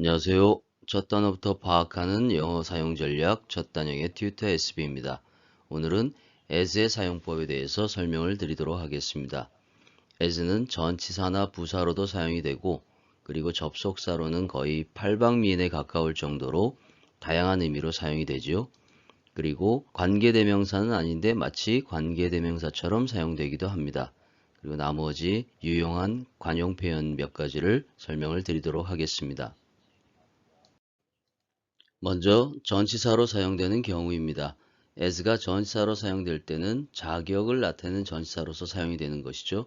안녕하세요. 첫 단어부터 파악하는 영어 사용 전략 첫 단영의 튜터 SB입니다. 오늘은 as의 사용법에 대해서 설명을 드리도록 하겠습니다. as는 전치사나 부사로도 사용이 되고 그리고 접속사로는 거의 팔방미인에 가까울 정도로 다양한 의미로 사용이 되지요. 그리고 관계대명사는 아닌데 마치 관계대명사처럼 사용되기도 합니다. 그리고 나머지 유용한 관용 표현 몇 가지를 설명을 드리도록 하겠습니다. 먼저 전치사로 사용되는 경우입니다. as가 전치사로 사용될 때는 자격을 나타내는 전치사로서 사용이 되는 것이죠.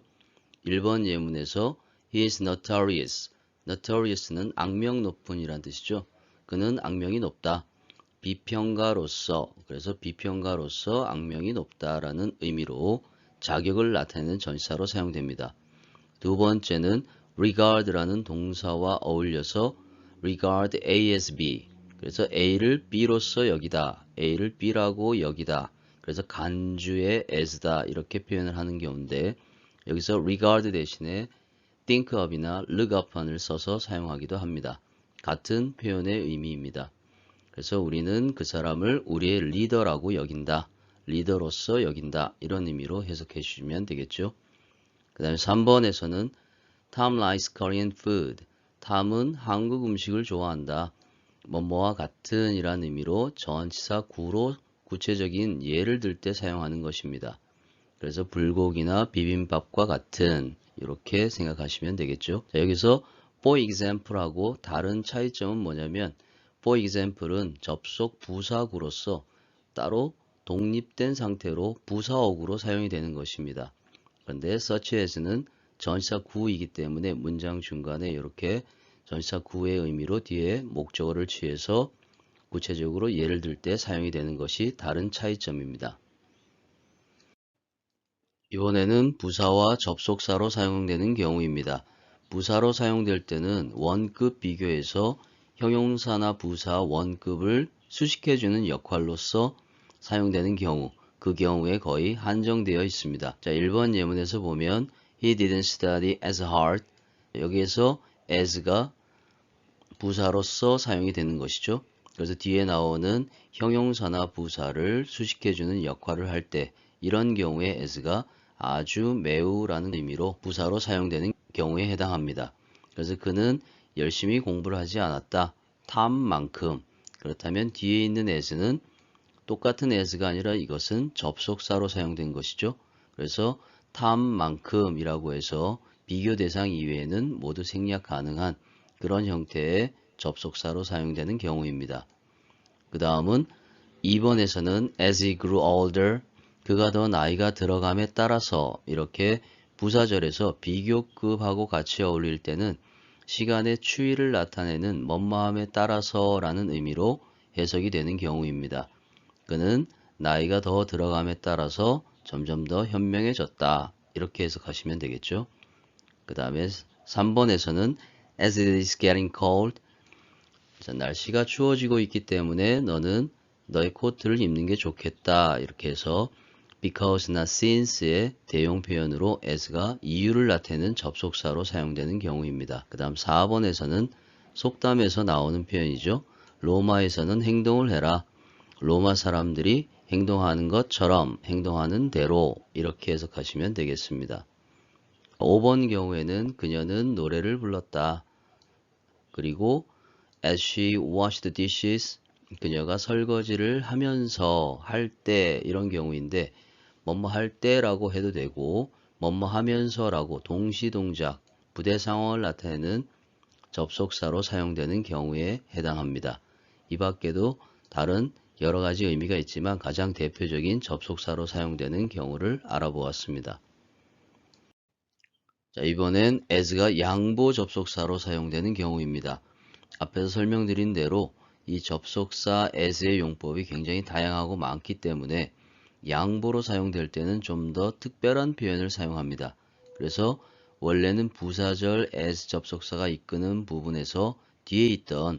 1번 예문에서 He is notorious. notorious는 악명 높은 이란 뜻이죠. 그는 악명이 높다. 비평가로서, 그래서 비평가로서 악명이 높다라는 의미로 자격을 나타내는 전치사로 사용됩니다. 두 번째는 regard라는 동사와 어울려서 regard A as B. 그래서 A를 B로서 여기다. A를 B라고 여기다. 그래서 간주의 as다. 이렇게 표현을 하는 경우인데 여기서 regard 대신에 think of이나 look upon을 써서 사용하기도 합니다. 같은 표현의 의미입니다. 그래서 우리는 그 사람을 우리의 리더라고 여긴다. 리더로서 여긴다. 이런 의미로 해석해 주시면 되겠죠. 그 다음에 3번에서는 Tom likes Korean food. 탐은 한국 음식을 좋아한다. 뭐뭐와 같은 이란 의미로 전치사 구로 구체적인 예를 들 때 사용하는 것입니다. 그래서 불고기나 비빔밥과 같은 이렇게 생각하시면 되겠죠. 자, 여기서 for example하고 다른 차이점은 뭐냐면 for example은 접속 부사구로서 따로 독립된 상태로 부사어구로 사용이 되는 것입니다. 그런데 such as는 전치사 구이기 때문에 문장 중간에 이렇게 전치사 구의 의미로 뒤에 목적어를 취해서 구체적으로 예를 들 때 사용이 되는 것이 다른 차이점입니다. 이번에는 부사와 접속사로 사용되는 경우입니다. 부사로 사용될 때는 원급 비교에서 형용사나 부사 원급을 수식해주는 역할로서 사용되는 경우, 그 경우에 거의 한정되어 있습니다. 자, 1번 예문에서 보면 He didn't study as hard. 여기에서 as가 부사로서 사용이 되는 것이죠. 그래서 뒤에 나오는 형용사나 부사를 수식해주는 역할을 할 때 이런 경우에 as가 아주 매우라는 의미로 부사로 사용되는 경우에 해당합니다. 그래서 그는 열심히 공부를 하지 않았다. 탐만큼. 그렇다면 뒤에 있는 as는 똑같은 as가 아니라 이것은 접속사로 사용된 것이죠. 그래서 탐만큼이라고 해서 비교 대상 이외에는 모두 생략 가능한 그런 형태의 접속사로 사용되는 경우입니다. 그 다음은 2번에서는 as he grew older, 그가 더 나이가 들어감에 따라서 이렇게 부사절에서 비교급하고 같이 어울릴 때는 시간의 추이를 나타내는 뭐뭐함에 따라서 라는 의미로 해석이 되는 경우입니다. 그는 나이가 더 들어감에 따라서 점점 더 현명해졌다. 이렇게 해석하시면 되겠죠. 그 다음에 3번에서는 as it is getting cold, 자, 날씨가 추워지고 있기 때문에 너는 너의 코트를 입는 게 좋겠다. 이렇게 해서 because나 since의 대용 표현으로 as가 이유를 나타내는 접속사로 사용되는 경우입니다. 그 다음 4번에서는 속담에서 나오는 표현이죠. 로마에서는 행동을 해라. 로마 사람들이 행동하는 것처럼 행동하는 대로 이렇게 해석하시면 되겠습니다. 5번 경우에는 그녀는 노래를 불렀다. 그리고 as she washed the dishes, 그녀가 설거지를 하면서 할 때 이런 경우인데 뭐뭐 할 때라고 해도 되고 뭐뭐 하면서라고 동시동작, 부대 상황을 나타내는 접속사로 사용되는 경우에 해당합니다. 이 밖에도 다른 여러 가지 의미가 있지만 가장 대표적인 접속사로 사용되는 경우를 알아보았습니다. 자, 이번엔 as가 양보 접속사로 사용되는 경우입니다. 앞에서 설명드린 대로 이 접속사 as의 용법이 굉장히 다양하고 많기 때문에 양보로 사용될 때는 좀 더 특별한 표현을 사용합니다. 그래서 원래는 부사절 as 접속사가 이끄는 부분에서 뒤에 있던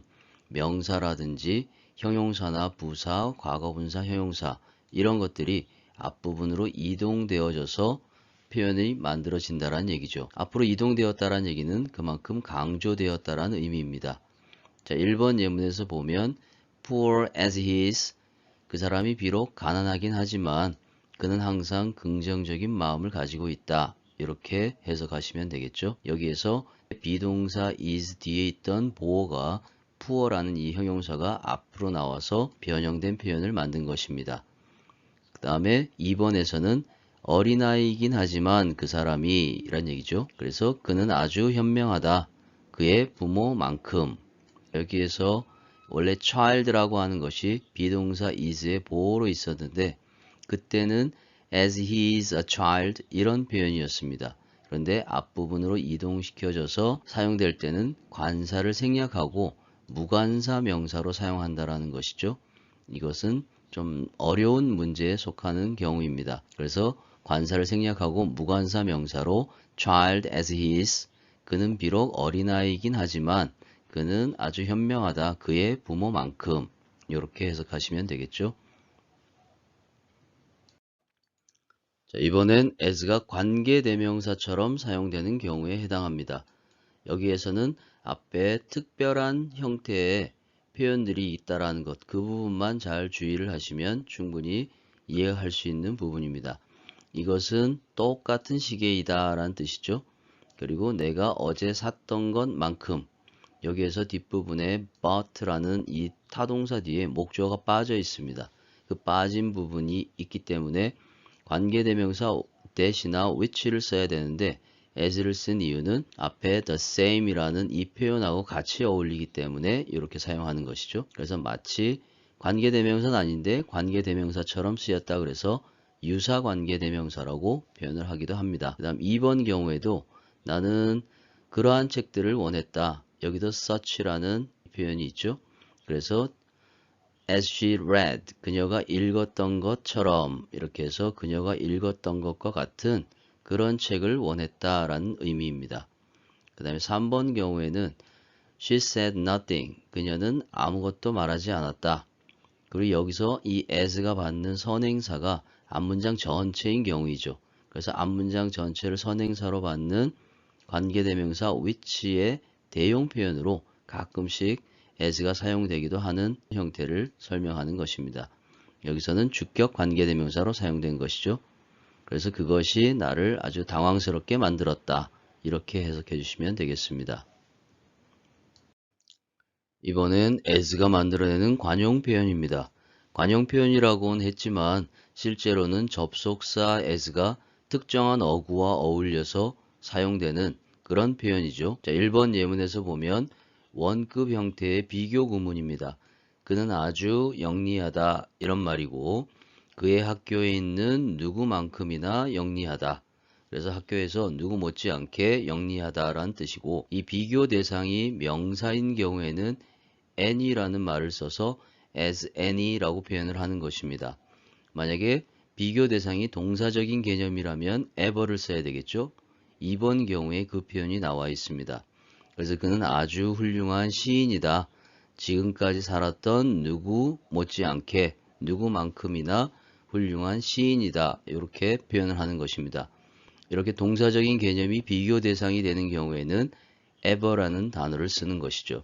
명사라든지 형용사나 부사, 과거분사, 형용사 이런 것들이 앞부분으로 이동되어져서 표현이 만들어진다는 얘기죠. 앞으로 이동되었다는 얘기는 그만큼 강조되었다는 의미입니다. 자, 1번 예문에서 보면 poor as he is, 그 사람이 비록 가난하긴 하지만 그는 항상 긍정적인 마음을 가지고 있다. 이렇게 해석하시면 되겠죠. 여기에서 비동사 is 뒤에 있던 보어가 poor라는 이 형용사가 앞으로 나와서 변형된 표현을 만든 것입니다. 그 다음에 2번에서는 어린아이이긴 하지만 그 사람이 이란 얘기죠. 그래서 그는 아주 현명하다. 그의 부모만큼. 여기에서 원래 child라고 하는 것이 비동사 is의 보호로 있었는데 그때는 as he is a child 이런 표현이었습니다. 그런데 앞부분으로 이동시켜져서 사용될 때는 관사를 생략하고 무관사 명사로 사용한다라는 것이죠. 이것은 좀 어려운 문제에 속하는 경우입니다. 그래서 관사를 생략하고 무관사 명사로 child as he is, 그는 비록 어린아이이긴 하지만 그는 아주 현명하다. 그의 부모만큼. 이렇게 해석하시면 되겠죠. 자, 이번엔 as가 관계대명사처럼 사용되는 경우에 해당합니다. 여기에서는 앞에 특별한 형태의 표현들이 있다라는 것, 그 부분만 잘 주의를 하시면 충분히 이해할 수 있는 부분입니다. 이것은 똑같은 시계이다 라는 뜻이죠. 그리고 내가 어제 샀던 것만큼, 여기에서 뒷부분에 but라는 이 타동사 뒤에 목조가 빠져 있습니다. 그 빠진 부분이 있기 때문에 관계대명사 that이나 which를 써야 되는데 as를 쓴 이유는 앞에 the same이라는 이 표현하고 같이 어울리기 때문에 이렇게 사용하는 것이죠. 그래서 마치 관계대명사는 아닌데 관계대명사처럼 쓰였다 그래서 유사관계대명사라고 표현을 하기도 합니다. 그 다음 2번 경우에도 나는 그러한 책들을 원했다. 여기도 such라는 표현이 있죠. 그래서 as she read, 그녀가 읽었던 것처럼 이렇게 해서 그녀가 읽었던 것과 같은 그런 책을 원했다라는 의미입니다. 그 다음에 3번 경우에는 she said nothing, 그녀는 아무것도 말하지 않았다. 그리고 여기서 이 as가 받는 선행사가 앞문장 전체인 경우이죠. 그래서 앞문장 전체를 선행사로 받는 관계대명사 which의 대용 표현으로 가끔씩 as가 사용되기도 하는 형태를 설명하는 것입니다. 여기서는 주격 관계대명사로 사용된 것이죠. 그래서 그것이 나를 아주 당황스럽게 만들었다. 이렇게 해석해 주시면 되겠습니다. 이번엔 as가 만들어내는 관용 표현입니다. 관용 표현이라고는 했지만 실제로는 접속사 as가 특정한 어구와 어울려서 사용되는 그런 표현이죠. 자, 1번 예문에서 보면 원급 형태의 비교 구문입니다. 그는 아주 영리하다 이런 말이고 그의 학교에 있는 누구만큼이나 영리하다. 그래서 학교에서 누구 못지않게 영리하다라는 뜻이고 이 비교 대상이 명사인 경우에는 any라는 말을 써서 as any라고 표현을 하는 것입니다. 만약에 비교 대상이 동사적인 개념이라면 ever를 써야 되겠죠. 2번 경우에 그 표현이 나와 있습니다. 그래서 그는 아주 훌륭한 시인이다. 지금까지 살았던 누구 못지않게 누구만큼이나 훌륭한 시인이다. 이렇게 표현을 하는 것입니다. 이렇게 동사적인 개념이 비교 대상이 되는 경우에는 ever라는 단어를 쓰는 것이죠.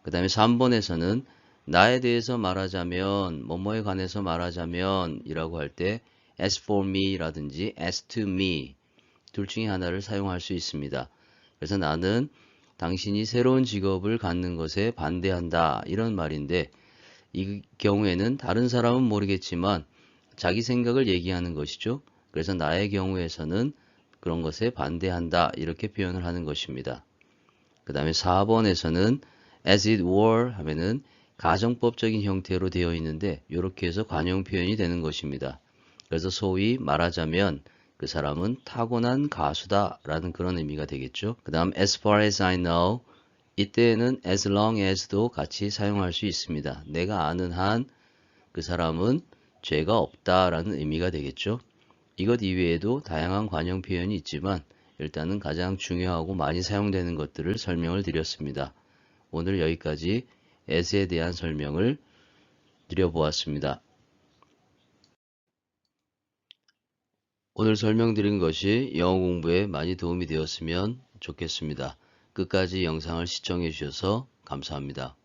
그 다음에 3번에서는 나에 대해서 말하자면, 뭐뭐에 관해서 말하자면 이라고 할 때 as for me 라든지 as to me 둘 중에 하나를 사용할 수 있습니다. 그래서 나는 당신이 새로운 직업을 갖는 것에 반대한다 이런 말인데 이 경우에는 다른 사람은 모르겠지만 자기 생각을 얘기하는 것이죠. 그래서 나의 경우에서는 그런 것에 반대한다 이렇게 표현을 하는 것입니다. 그 다음에 4번에서는 as it were 하면은 가정법적인 형태로 되어 있는데 이렇게 해서 관용 표현이 되는 것입니다. 그래서 소위 말하자면 그 사람은 타고난 가수다 라는 그런 의미가 되겠죠. 그 다음 as far as I know 이때에는 as long as도 같이 사용할 수 있습니다. 내가 아는 한 그 사람은 죄가 없다 라는 의미가 되겠죠. 이것 이외에도 다양한 관용 표현이 있지만 일단은 가장 중요하고 많이 사용되는 것들을 설명을 드렸습니다. 오늘 여기까지 as에 대한 설명을 드려보았습니다. 오늘 설명드린 것이 영어 공부에 많이 도움이 되었으면 좋겠습니다. 끝까지 영상을 시청해 주셔서 감사합니다.